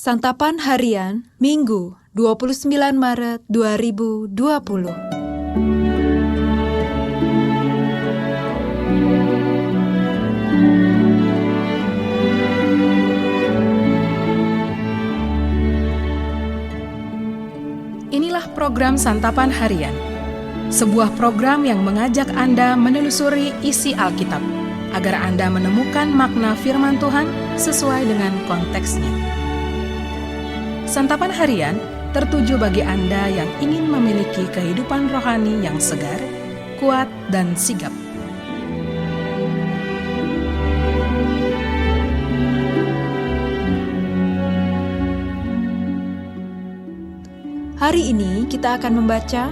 Santapan Harian, Minggu, 29 Maret 2020. Inilah program Santapan Harian, sebuah program yang mengajak Anda menelusuri isi Alkitab, agar Anda menemukan makna firman Tuhan sesuai dengan konteksnya. Santapan Harian tertuju bagi Anda yang ingin memiliki kehidupan rohani yang segar, kuat, dan sigap. Hari ini kita akan membaca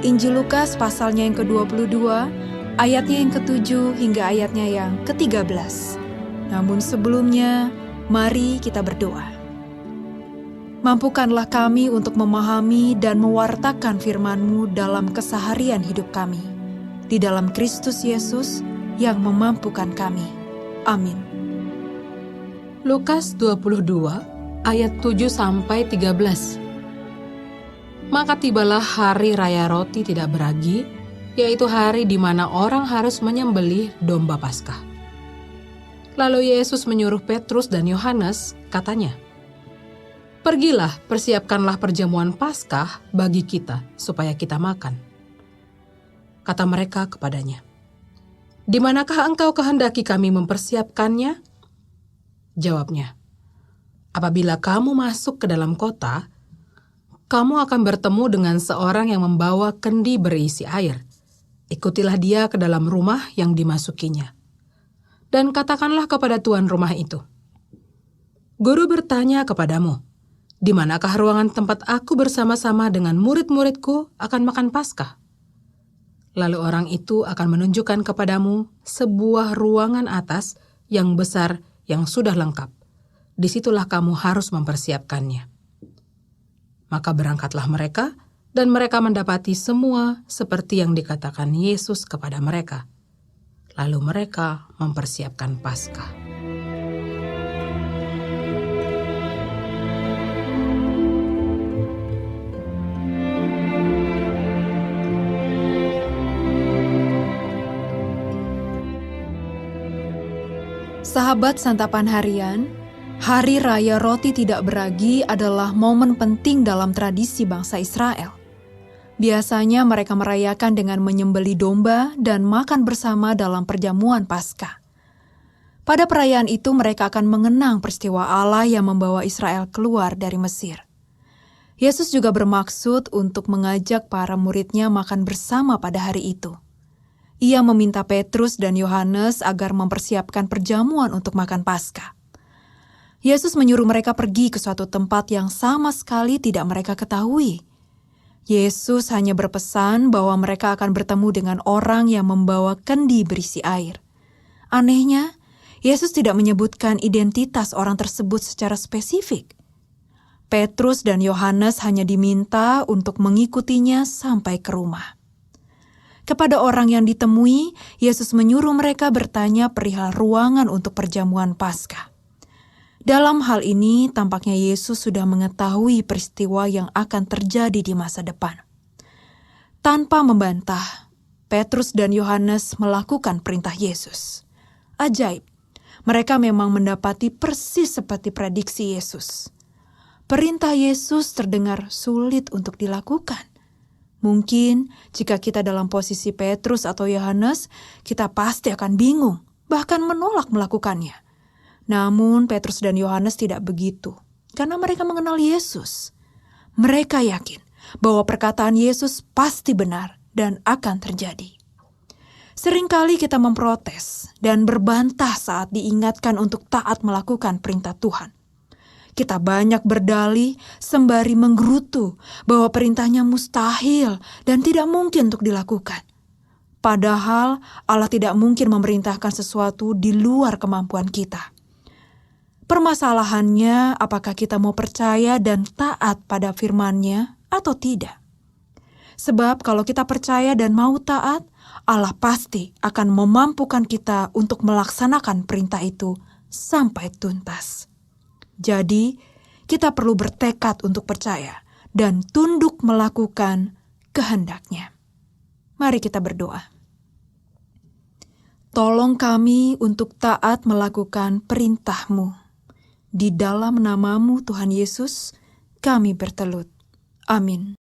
Injil Lukas pasalnya yang ke-22, ayatnya yang ke-7 hingga ayatnya yang ke-13. Namun sebelumnya, mari kita berdoa. Mampukanlah kami untuk memahami dan mewartakan firman-Mu dalam keseharian hidup kami, di dalam Kristus Yesus yang memampukan kami. Amin. Lukas 22 ayat 7-13. Maka tibalah hari raya roti tidak beragi, yaitu hari di mana orang harus menyembelih domba Paskah. Lalu Yesus menyuruh Petrus dan Yohanes, katanya, "Pergilah, persiapkanlah perjamuan Paskah bagi kita, supaya kita makan." Kata mereka kepadanya, "Di manakah engkau kehendaki kami mempersiapkannya?" Jawabnya, "Apabila kamu masuk ke dalam kota, kamu akan bertemu dengan seorang yang membawa kendi berisi air. Ikutilah dia ke dalam rumah yang dimasukinya. Dan katakanlah kepada tuan rumah itu, 'Guru bertanya kepadamu, di manakah ruangan tempat aku bersama-sama dengan murid-muridku akan makan Paskah?' Lalu orang itu akan menunjukkan kepadamu sebuah ruangan atas yang besar yang sudah lengkap. Disitulah kamu harus mempersiapkannya." Maka berangkatlah mereka, dan mereka mendapati semua seperti yang dikatakan Yesus kepada mereka. Lalu mereka mempersiapkan Paskah. Sahabat Santapan Harian, Hari Raya Roti Tidak Beragi adalah momen penting dalam tradisi bangsa Israel. Biasanya mereka merayakan dengan menyembelih domba dan makan bersama dalam perjamuan Paskah. Pada perayaan itu mereka akan mengenang peristiwa Allah yang membawa Israel keluar dari Mesir. Yesus juga bermaksud untuk mengajak para muridnya makan bersama pada hari itu. Ia meminta Petrus dan Yohanes agar mempersiapkan perjamuan untuk makan Paskah. Yesus menyuruh mereka pergi ke suatu tempat yang sama sekali tidak mereka ketahui. Yesus hanya berpesan bahwa mereka akan bertemu dengan orang yang membawa kendi berisi air. Anehnya, Yesus tidak menyebutkan identitas orang tersebut secara spesifik. Petrus dan Yohanes hanya diminta untuk mengikutinya sampai ke rumah. Kepada orang yang ditemui, Yesus menyuruh mereka bertanya perihal ruangan untuk perjamuan Paskah. Dalam hal ini, tampaknya Yesus sudah mengetahui peristiwa yang akan terjadi di masa depan. Tanpa membantah, Petrus dan Yohanes melakukan perintah Yesus. Ajaib, mereka memang mendapati persis seperti prediksi Yesus. Perintah Yesus terdengar sulit untuk dilakukan. Mungkin jika kita dalam posisi Petrus atau Yohanes, kita pasti akan bingung, bahkan menolak melakukannya. Namun Petrus dan Yohanes tidak begitu, karena mereka mengenal Yesus. Mereka yakin bahwa perkataan Yesus pasti benar dan akan terjadi. Seringkali kita memprotes dan berbantah saat diingatkan untuk taat melakukan perintah Tuhan. Kita banyak berdalih sembari menggerutu bahwa perintahnya mustahil dan tidak mungkin untuk dilakukan. Padahal Allah tidak mungkin memerintahkan sesuatu di luar kemampuan kita. Permasalahannya, apakah kita mau percaya dan taat pada firman-Nya atau tidak? Sebab kalau kita percaya dan mau taat, Allah pasti akan memampukan kita untuk melaksanakan perintah itu sampai tuntas. Jadi, kita perlu bertekad untuk percaya dan tunduk melakukan kehendak-Nya. Mari kita berdoa. Tolong kami untuk taat melakukan perintah-Mu. Di dalam nama-Mu Tuhan Yesus, kami bertelut. Amin.